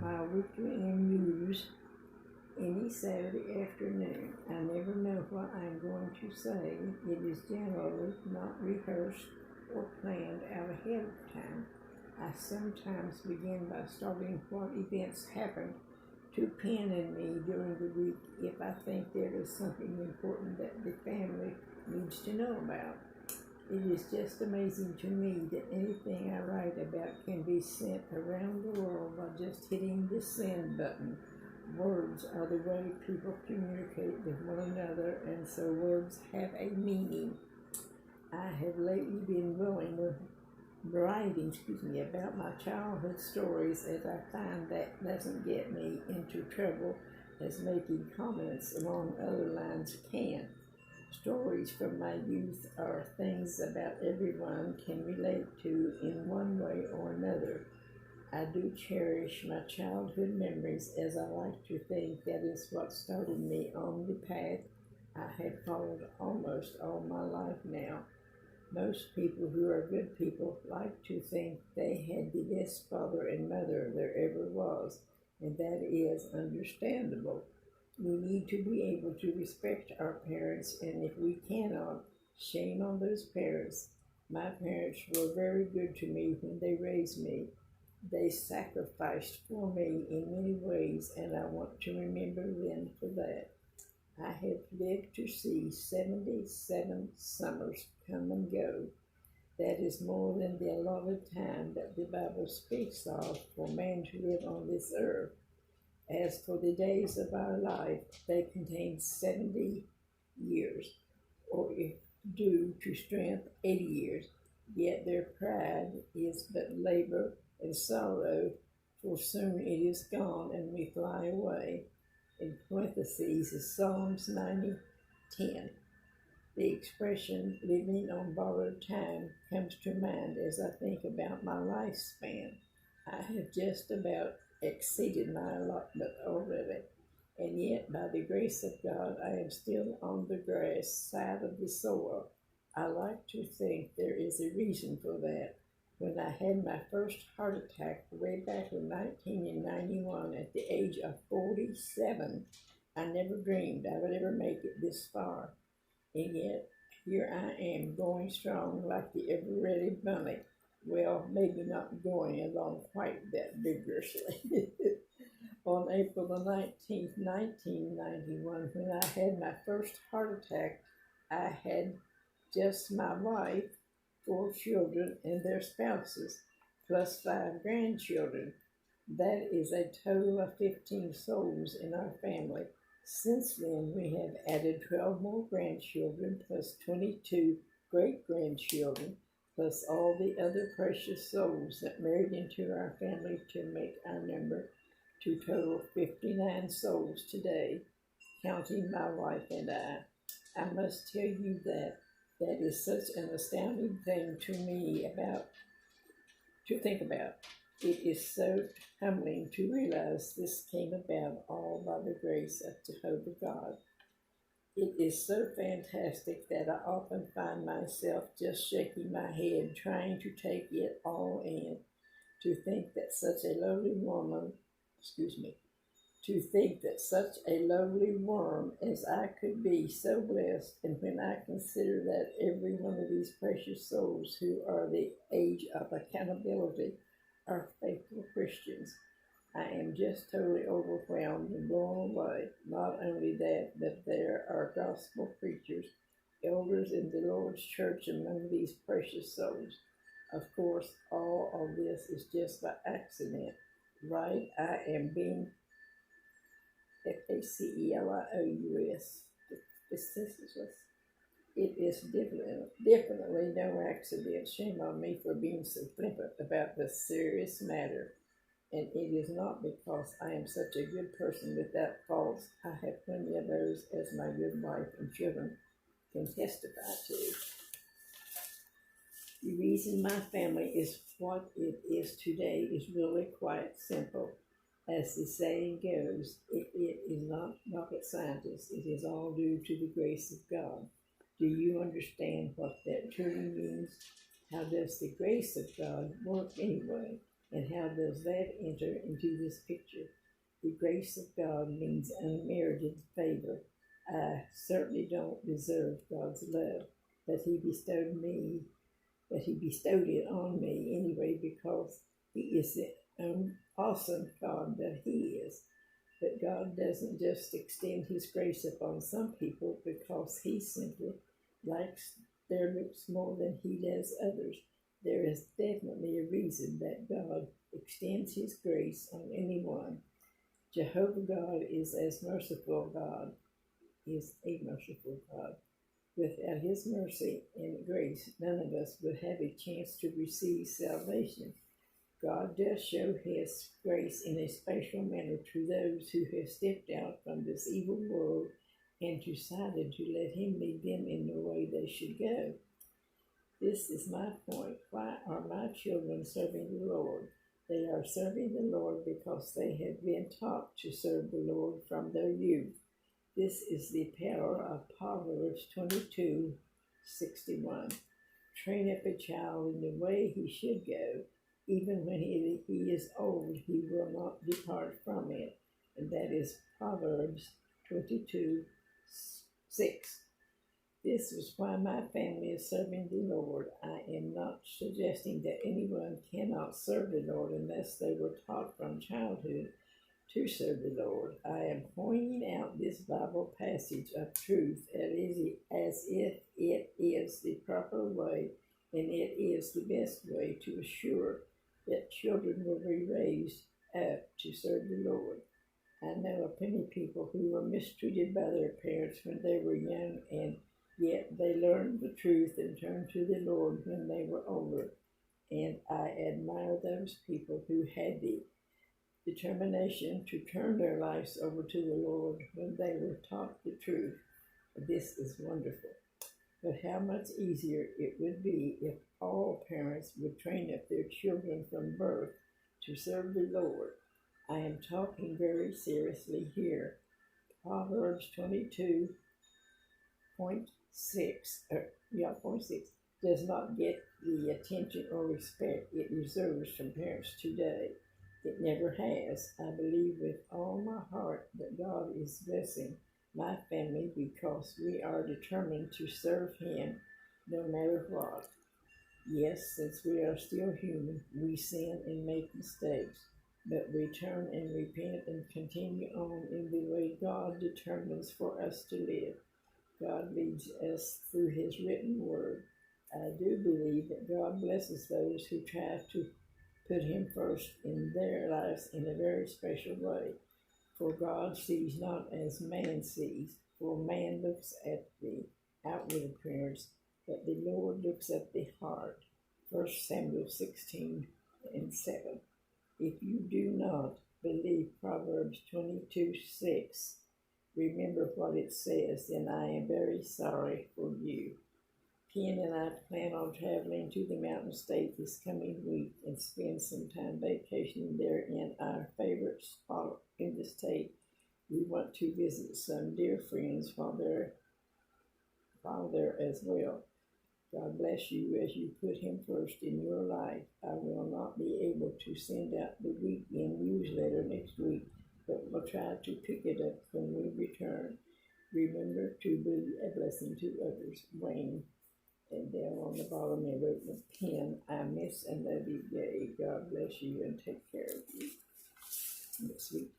my weekly news any Saturday afternoon. I never know what I'm going to say. It is generally not rehearsed or planned out ahead of time. I sometimes begin by starting what events happened to pen in me during the week if I think there is something important that the family needs to know about. It is just amazing to me that anything I write about can be sent around the world by just hitting the send button. Words are the way people communicate with one another, and so words have a meaning. I have lately been writing about my childhood stories, as I find that doesn't get me into trouble as making comments along other lines can. Stories from my youth are things about everyone can relate to in one way or another. I do cherish my childhood memories, as I like to think that is what started me on the path I have followed almost all my life now. Most people who are good people like to think they had the best father and mother there ever was, and that is understandable. We need to be able to respect our parents, and if we cannot, shame on those parents. My parents were very good to me when they raised me. They sacrificed for me in many ways, and I want to remember them for that. I have lived to see 77 summers come and go. That is more than the allotted time that the Bible speaks of for man to live on this earth. As for the days of our life, they contain 70 years, or if due to strength, 80 years. Yet their pride is but labor and sorrow, for soon it is gone and we fly away. In parentheses is Psalms 90:10. The expression living on borrowed time comes to mind as I think about my lifespan. I have just about exceeded my allotment already, and yet by the grace of God I am still on the grass side of the soil. I like to think there is a reason for that. When I had my first heart attack way back in 1991 at the age of 47, I never dreamed I would ever make it this far. And yet, here I am going strong like the ever-ready bunny. Well, maybe not going along quite that vigorously. On April the 19th, 1991, when I had my first heart attack, I had just my wife, 4 children and their spouses, plus 5 grandchildren. That is a total of 15 souls in our family. Since then, we have added 12 more grandchildren, plus 22 great-grandchildren, plus all the other precious souls that married into our family to make our number to total 59 souls today, counting my wife and I. I must tell you that is such an astounding thing to me to think about. It is so humbling to realize this came about all by the grace of Jehovah God. It is so fantastic that I often find myself just shaking my head, trying to take it all in. To think that such a lowly worm as I could be so blessed, and when I consider that every one of these precious souls who are the age of accountability are faithful Christians, I am just totally overwhelmed and blown away. Not only that, but there are gospel preachers, elders in the Lord's church among these precious souls. Of course, all of this is just by accident, right? I am being FACELIOUS. It is definitely no accident. Shame on me for being so flippant about this serious matter. And it is not because I am such a good person without faults. I have plenty of those, as my good wife and children can testify to. The reason my family is what it is today is really quite simple. As the saying goes, it is not rocket scientists. It is all due to the grace of God. Do you understand what that truly means? How does the grace of God work anyway? And how does that enter into this picture? The grace of God means unmerited favor. I certainly don't deserve God's love, but He bestowed it on me anyway because He is the awesome God that He is. But God doesn't just extend His grace upon some people because He simply likes their looks more than He does others. There is definitely a reason that God extends His grace on anyone. Jehovah God is a merciful God. Without His mercy and grace, none of us would have a chance to receive salvation. God does show His grace in a special manner to those who have stepped out from this evil world and decided to let Him lead them in the way they should go. This is my point. Why are my children serving the Lord? They are serving the Lord because they have been taught to serve the Lord from their youth. This is the power of Proverbs 22:61. Train up a child in the way he should go. Even when he is old, he will not depart from it. And that is Proverbs 22:6. This is why my family is serving the Lord. I am not suggesting that anyone cannot serve the Lord unless they were taught from childhood to serve the Lord. I am pointing out this Bible passage of truth as if it is the proper way and it is the best way to assure that children will be raised up to serve the Lord. I know of plenty of people who were mistreated by their parents when they were young, and yet they learned the truth and turned to the Lord when they were older. And I admire those people who had the determination to turn their lives over to the Lord when they were taught the truth. This is wonderful. But how much easier it would be if all parents would train up their children from birth to serve the Lord. I am talking very seriously here. Proverbs 22.6 does not get the attention or respect it deserves from parents today. It never has. I believe with all my heart that God is blessing my family because we are determined to serve Him no matter what. Yes, since we are still human, we sin and make mistakes, but we turn and repent and continue on in the way God determines for us to live. God leads us through His written word. I do believe that God blesses those who try to put Him first in their lives in a very special way. For God sees not as man sees, for man looks at the outward appearance, but the Lord looks at the heart. 1 Samuel 16:7. If you do not believe Proverbs 22:6, remember what it says, then I am very sorry for you. Ken and I plan on traveling to the Mountain State this coming week and spend some time vacationing there in our favorite spot in the state. We want to visit some dear friends while there as well. God bless you as you put Him first in your life. I will not be able to send out the weekend newsletter next week, but we'll try to pick it up when we return. Remember to be a blessing to others. Wayne. And down on the bottom, they wrote with pen, I miss and love you, Gay. God bless you and take care of you. Sweet